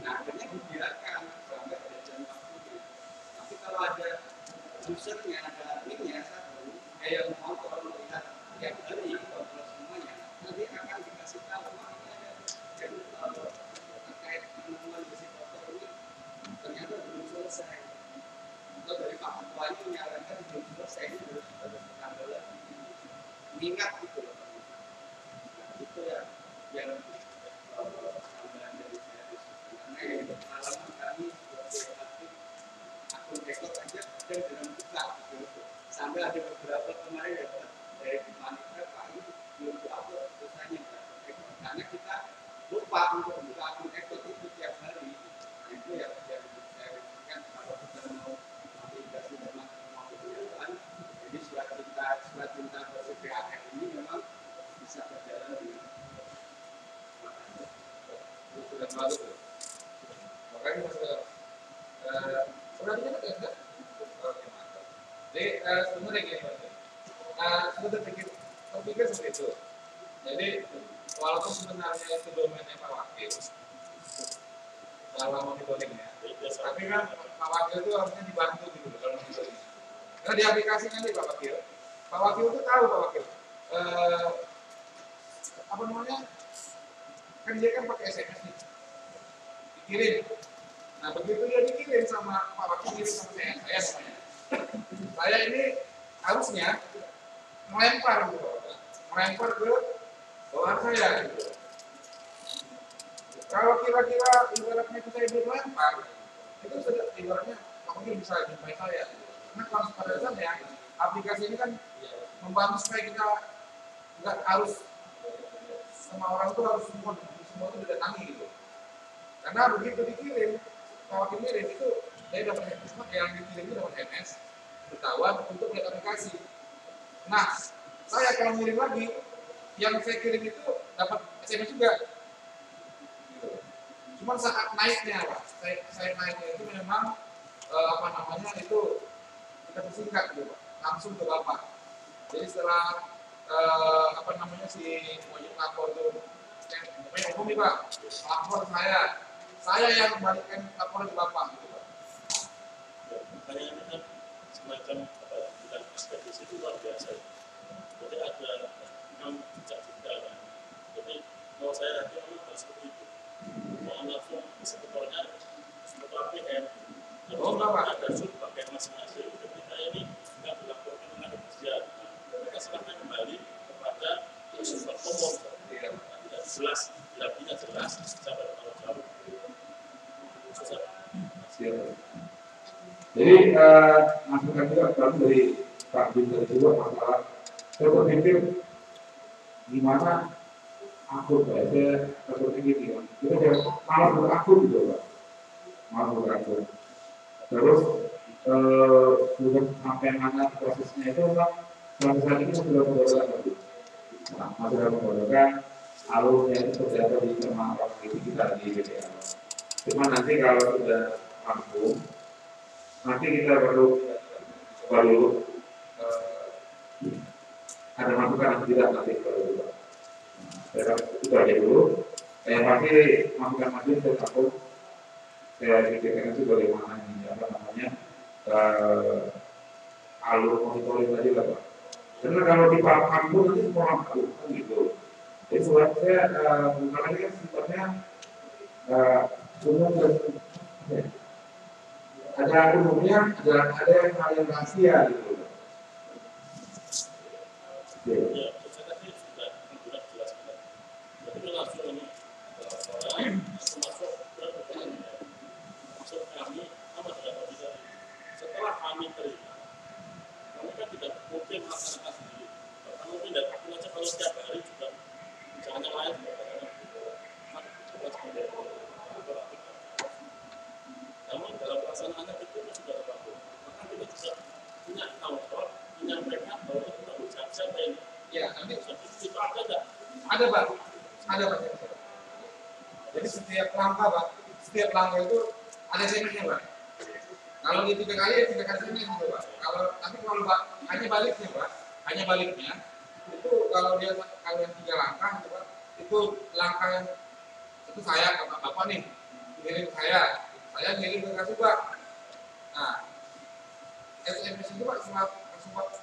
Nah, akhirnya dibiarkan sampai ada jam waktunya. Tapi kalau ada usernya, ada adminnya satu, yang mau kalau melihat tiap hari kontrol semuanya, nanti akan dikasih tahu ini ada terkait penemuan besi kotor ini ternyata belum selesai. Atau dari Pak Ketua ini menyarankan belum selesai, ini harus ditambah lagi. Ingat gitu loh. Nah, itu ya yang tambahan dari saya karena pengalaman kami sebagai aktif akun rekod aja ada dalam buka gitu. Sampai ada beberapa kemarin dapat dari panitia Pak ini belum diupload tulisannya karena kita lupa untuk buka akun rekod itu tiap hari. Nah, itu yang saya inginkan kalau kita mau aplikasi memang mau berjalan, jadi surat cinta PPAM ini memang bisa berjalan dengan sudah bagus. Makanya masalah sebenarnya kan enggak. Oke, mantap. Jadi sebenarnya gini Mas. Sudah terpikir seperti itu. Jadi walaupun sebenarnya itu domainnya Pak Wakil, dalam monitoringnya, tapi kan Pak Wakil itu harusnya dibantu gitu kalau monitoring. Karena di aplikasi nanti Pak Wakil itu tahu Pak Wakil. Apa namanya? Kan dia kan pakai SMS nih, dikirim. Nah begitu dia dikirim sama Pak Wakil, kirim sama saya ini harusnya melempar gitu, melempar ke bawahan saya gitu. Kalau kira-kira ibaratnya kita belum melempar, itu sudah ibaratnya Pak Wakil bisa jumpai saya. Karena transparansinya aplikasi ini kan membantu supaya kita nggak harus sama orang itu harus semua itu didatangi gitu. Karena begitu dikirim, kalau dikirim itu saya dapat SMS, yang dikirim itu dapat SMS beritahuan untuk melihat aplikasi. Nah, saya kalau ngirim lagi, yang saya kirim itu dapat SMS juga. Gitu. Cuman saat naiknya, Pak, saya naiknya itu memang itu kita persingkat gitu, Pak, langsung ke Bapak. Jadi setelah si wajib lapor itu yang umum nih Pak, lapor saya yang kembalikan laporan ke Bapak gitu Pak. Makanya ini kan semacam bukan ekspedisi itu luar biasa. Jadi ada 6 jejak digital kan. Jadi kalau saya nanti harus seperti itu. Mau langsung eksekutornya eksekutor PM. Ada sudut bagian masing-masing. Ketika ini tidak dilaporkan oleh kerja, mereka serahkan kembali kepada eksekutor umum. Tidak jelas menghadapinya jelas, siapa yang bertanggung jawab. Susah. Jadi masukan juga kalau dari Pak Binter juga masalah saya berpikir gimana akun saya seperti gini kan kita kayak malah berakun gitu Pak, malah berakun terus sudah sampai mana prosesnya itu Pak, sampai saat ini sudah membodohkan masih sudah membodohkan alurnya itu seperti apa di sama orang kita di BDA. Cuma nanti kalau sudah rampung nanti kita baru ada masukan yang tidak nanti baru itu aja dulu. Yang pasti masukan saya takut saya pikirkan itu bagaimana ini apa namanya alur monitoring tadi lah Pak. Karena kalau di kampung nanti semua orang tahu kan gitu. Jadi buat saya bukan lagi kan sifatnya umum dan ada umumnya ada yang hal yang rahasia gitu. Ya, saya tadi sudah jelaskan. Jadi langsung ini termasuk maksud kami sama tidak bisa. Setelah kami terima, kami kan tidak mungkin melaksanakan sendiri. Kami tidak takut aja kalau setiap hari juga jangan yang lain kami dalam pelaksanaannya itu sudah terbangun. Maka kita juga punya tanggung jawab menyampaikan bahwa itu tanggung jawab siapa yang ya nanti itu ada nggak? ada Pak, ada Pak. Jadi setiap langkah itu ada SMS-nya Pak. Kalau di 3 kali ya 3 kali SMS gitu Pak. Tapi kalau Pak hanya baliknya Pak, itu kalau dia kalian 3 langkah gitu Pak, itu langkah yang itu saya ke Bapak nih, ngirim saya ngirim ke kasih Pak. Nah, SMS itu Pak sempat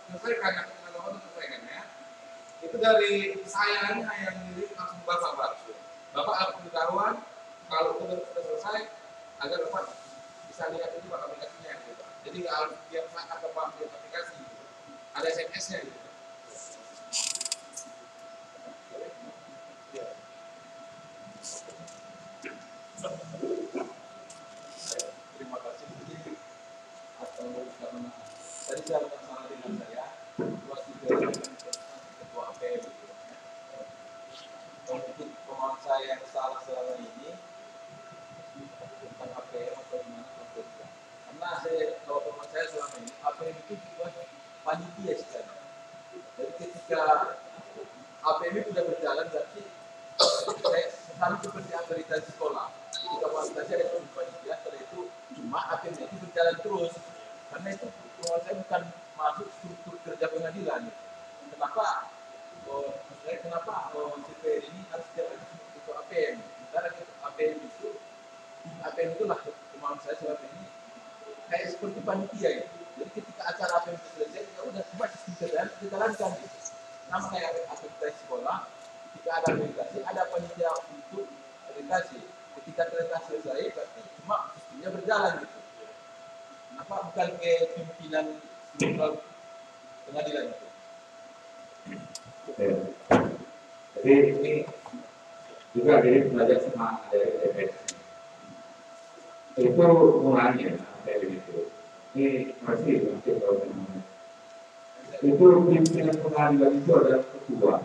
selesaikan yang kita lakukan selesaikan ya. Itu dari saya yang ngirim langsung Bapak. Bapak ada pengetahuan kalau itu sudah selesai agar Bapak bisa lihat itu Pak aplikasinya gitu. Jadi kalau tiap saat Bapak lihat aplikasi gitu. Ada SMS-nya gitu. Terima kasih atau karena tadi saya bersama dengan saya waktu ketua APM untuk pemahaman saya yang salah selama ini tentang APM atau gimana konteksnya. Karena kalau pemahaman saya selama ini APM itu dibuat panitia sekarang. Jadi ketika APM itu sudah berjalan berarti sama seperti akreditasi sekolah. Ketika fasilitasi ada panitia, setelah itu cuma APM itu berjalan terus. Karena itu pemahaman saya bukan masuk struktur kerja pengadilan. Kenapa CPR ini harus jadi ketua APM? Sementara APM itulah pemahaman saya selama ini kayak seperti panitia gitu. Jadi ketika acara APM itu selesai, ya udah cuma sistem kerjaan dijalankan gitu. Sama kayak akreditasi sekolah, ketika ada akreditasi, ada panitia untuk akreditasi. Ketika akreditasi selesai, berarti cuma sistemnya berjalan gitu. Kenapa bukan ke pimpinan pengadilan itu? Jadi ini juga dari belajar sama dari TPS. Itu mulanya dari itu. Ini masih kalau itu pimpinan pengadilan itu ada ketua,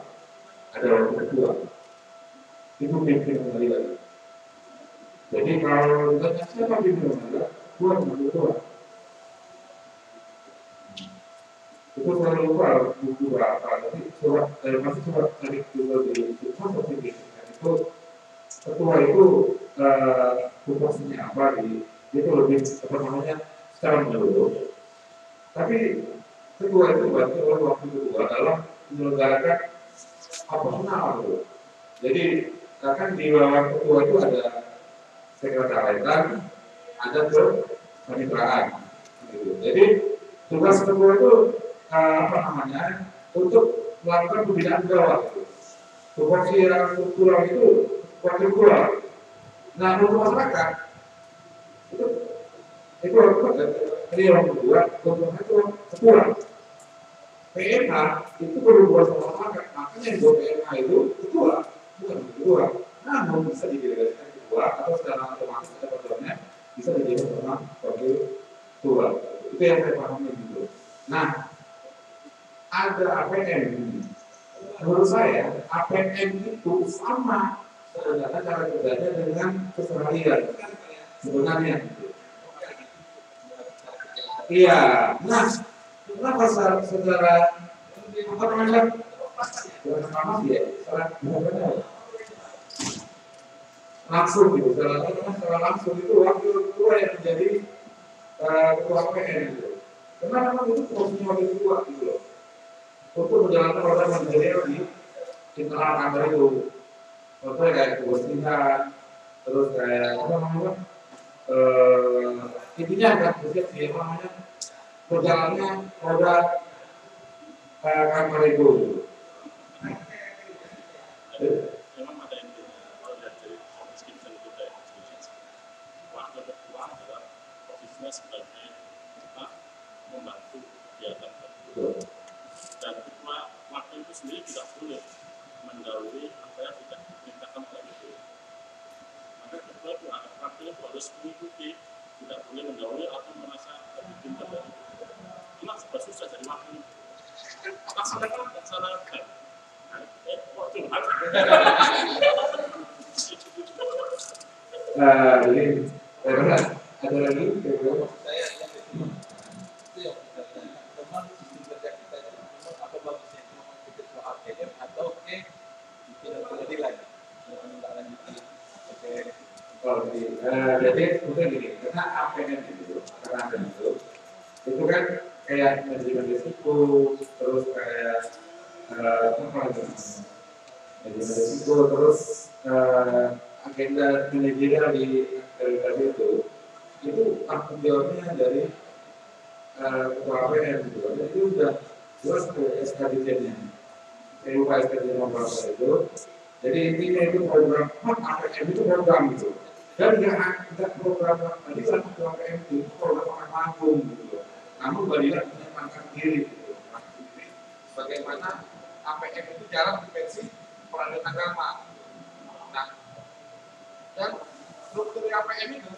itu pimpinan pengadilan. Jadi kalau ditanya siapa pimpinan pengadilan, ketua. Itu saya lupa buku berapa, tapi masih surat tadi juga di itu ketua itu tugasnya apa itu lebih apa namanya secara menyeluruh. Tapi ketua itu berarti oleh wakil ketua dalam menyelenggarakan operasional itu. Jadi kan di bawah ketua itu ada sekretariat, ada kemitraan. Gitu. Jadi tugas ketua itu untuk melakukan pembinaan pegawai. Tupoksi yang struktural itu wakil ketua. Nah, untuk masyarakat itu yang kedua, itu ketua. PNH itu perlu buat masyarakat, makanya yang buat PNH itu ketua, bukan ketua. namun bisa didelegasikan ke ketua atau secara otomatis ada peraturannya bisa dijadikan orang wakil ketua. Itu yang saya pahami gitu. Nah, ada APM. Menurut saya APM itu sama sebenarnya cara kerjanya dengan keseharian sebenarnya. Iya, nah, kenapa secara apa namanya? Langsung gitu, secara langsung itu wakil ketua yang menjadi ketua APM gitu. Karena memang itu posisinya wakil ketua gitu loh. Untuk menjalankan program manajerial di internal kantor itu. Contohnya kayak kebersihan, terus kayak apa namanya? Intinya kan bersiap sih apa namanya? Berjalannya program kantor itu. Memang ada yang dari description itu dari wakil ketua adalah posisinya sebagai membantu kegiatan tersebut. Dan ketua wakil itu sendiri tidak boleh mendahului apa yang tidak diperintahkan oleh itu. Maka ketua itu wakil itu harus mengikuti, tidak boleh mendahului atau merasa lebih pintar dari itu. Memang sudah susah jadi wakil. Laksanakan. Jadi ada lagi Saya itu yang memang sistem kerja kita itu memang apa bagusnya memang kita ke APM atau ke pengadilan menindaklanjuti. jadi mungkin gini, karena APM itu kan kayak manajemen risiko, terus kayak apa lagi? Manajemen risiko, terus agenda manajerial di tadi itu tanggung jawabnya dari ketua APM gitu. Jadi itu sudah jelas ke SKDT-nya. Saya lupa SKDT nomor berapa itu. Jadi intinya itu program APM itu program gitu. Dan tidak program Badilan ketua APM itu program agung gitu. Namun Badilan punya pangkat diri gitu. Bagaimana APM itu jarang di pensi peradilan agama. Nah, dan struktur APM itu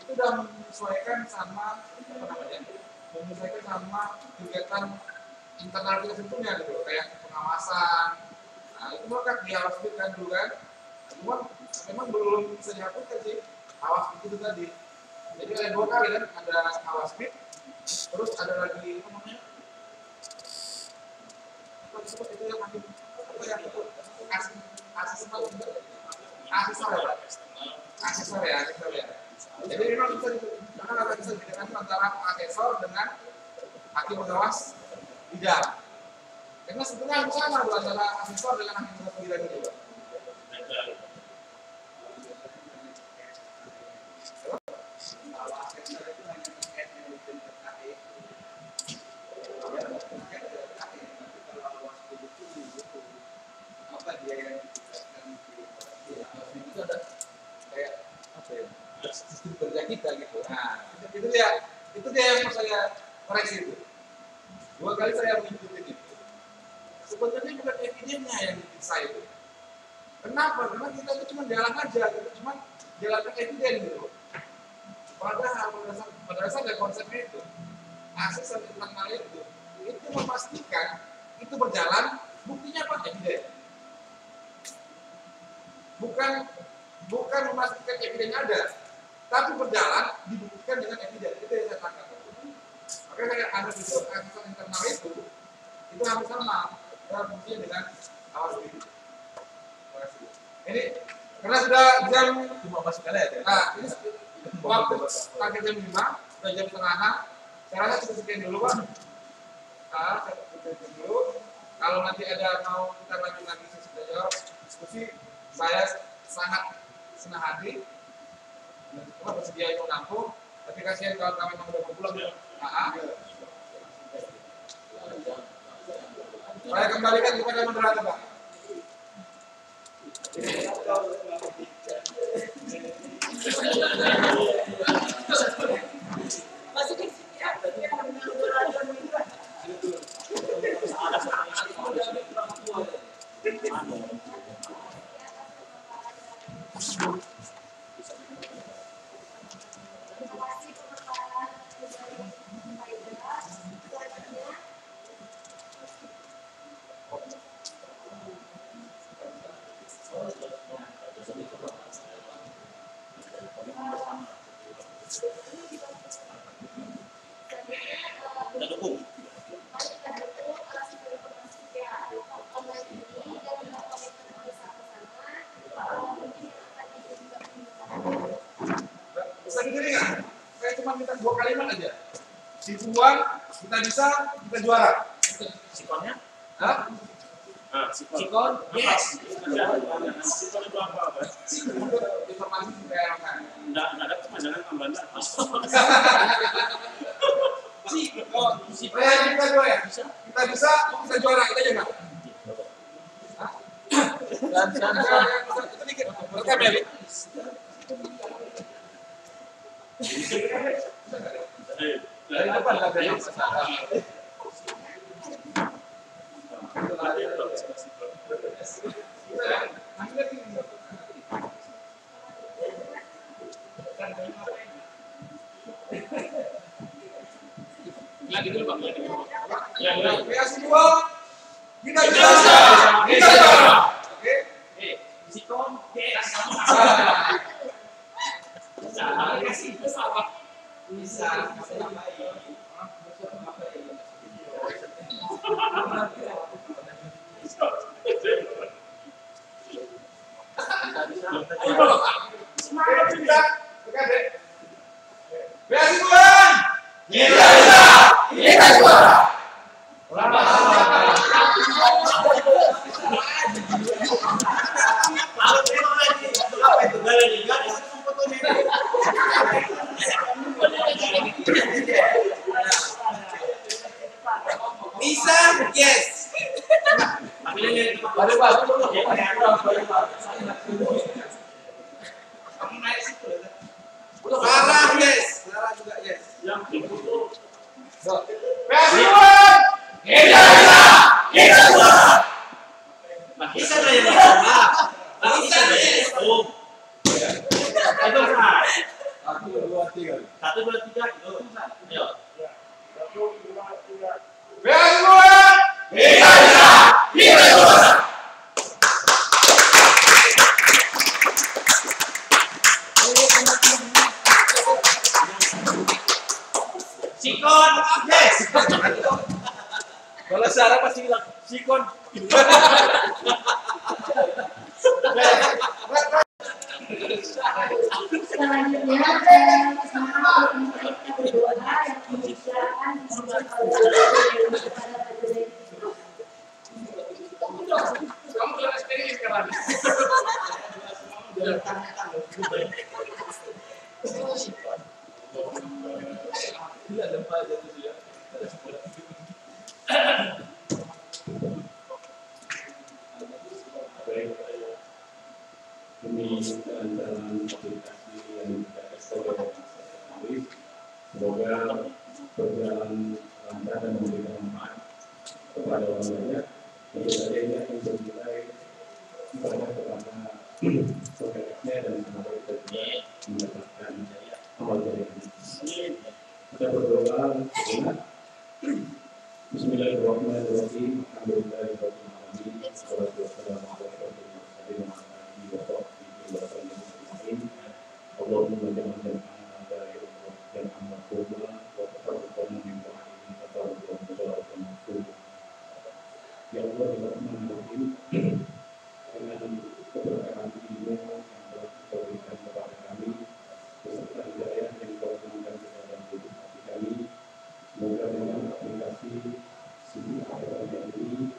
sudah menyesuaikan sama apa namanya? Menyesuaikan sama kegiatan internal kita sebetulnya gitu, kayak pengawasan. Nah, itu kan dihapuskan dulu kan. Cuma memang belum bisa dihapuskan sih awas itu tadi. Jadi ada 2 kali kan, ada awas speed, terus ada lagi apa namanya? Itu yang makin apa yang itu asesor ya. Jadi memang bisa dibedakan antara asesor dengan hakim pengawas bidang. Karena sebetulnya hampir sama antara asesor dengan hakim pengawas bidang itu. Sistem kerja kita gitu. Nah, itu dia yang mau saya koreksi itu. 2 kali saya mengikuti itu. Sebenarnya bukan evidennya yang diperiksa itu. Kenapa? Karena kita itu cuma jalan aja, gitu. Cuma jalankan eviden gitu. Padahal pada dasarnya konsepnya itu, asas internal itu memastikan itu berjalan, buktinya apa? Eviden. Bukan memastikan evidennya ada, tapi berjalan dibuktikan dengan eviden. Itu yang saya tangkap. Makanya saya anggap itu asas internal itu hampir sama dalam fungsinya dengan awas diri. Ini karena sudah jam Cuma masuk kali ya. ini waktu target jam 5, sudah jam setengah 6. Saya rasa cukup sekian dulu Pak. Saya cukup dulu. Kalau nanti ada mau kita lanjut lagi sesi jawab diskusi, saya sangat senang hati. Cuma bersedia itu menampung. Tapi kasihan kalau kami mau udah pulang. Saya kembalikan kepada moderator Pak. Kita dukung. Bisa sendiri nggak? Saya cuma minta 2 kalimat aja. Sipuan, kita bisa, kita juara. Sikonnya? Hah? Sikon? Yes. Sikon itu apa? Informasi supaya kan. Enggak ada kemasangan tambahan. Sikon kita juara ya? Kita bisa, kita juara, kita jangan. Dan itu dikit, rekam ya, Bi? Dari depan lah, dari depan. Lagi dulu Bang. Ya semua, kita bisa, kita juara. Oke? Sikon, yes. Bisa tambahin. Semangat kita, dekat deh. Beasiswa Tuhan. Kita bisa, kita juara. Bisa, yes. Kamu naik situ. Sarah, yes. Sarah juga yes. Yang itu Beasiswa Tuhan. Kita bisa, kita juara. bisa lah yang bisa. Bisa, yes. Itu kan. 1, 2, 3. 1, 2, 3 itu. Ayo. Beasiswa Tuhan. Kita bisa, kita juara. Sikon, yes. Kalau Sarah pasti bilang Sikon. Selanjutnya, sama kita berdoa yang mengucapkan Kamu sudah SPI sekarang. Demi kelancaran aplikasi yang kita ekspor oleh kami, semoga berjalan lancar dan memberikan manfaat kepada orang banyak. Tentu saja ini akan bernilai banyak kepada progresnya dan semoga kita juga mendapatkan amal jariah. Kita berdoa dengan Bismillahirrahmanirrahim. Alhamdulillahirabbil alamin. Wassalatu wassalamu ala asyrofil mursalin wa ala alihi wa sahbihi wa sallam ajma'in. Allahumma ja'al jam'ana hadha jam'an marhuma wa tafarraqana min ba'dihi tafarruqan mubarakkan marhuma. Ya Allah, ya Rahman-Rahim, dengan keberkahan ilmu yang telah Kau berikan kepada kami beserta hidayah yang Kau berikan kepada hidup hati kami, semoga dengan aplikasi sini akhir ini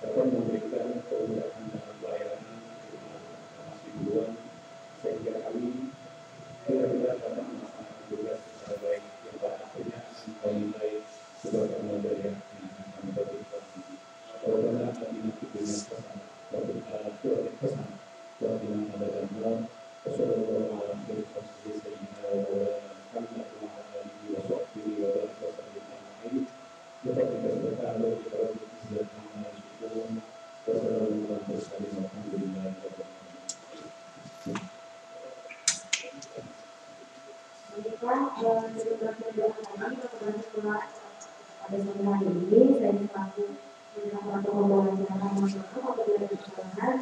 dapat memberikan kemudahan dalam pelayanan masih duluan sehingga kami benar-benar dapat melaksanakan tugas secara baik yang pada akhirnya akan kami nilai sebagai amal jariah yang akan kami berikan. Rabbana atina fid dunya hasanah wa fil akhirati hasanah wa qina adzabannar. Wassallallahu ala sayyidina wa maulana Muhammad wa ala alihi wa sahbihi wa barik wa sallim ajma'in. Berkat berkah Allah kita berizat nama syukur. Wassalamualaikum warahmatullahi wabarakatuh. Sebelum berdoa kami, pada sore hari ini saya selaku pembawa acara apabila ada kesalahan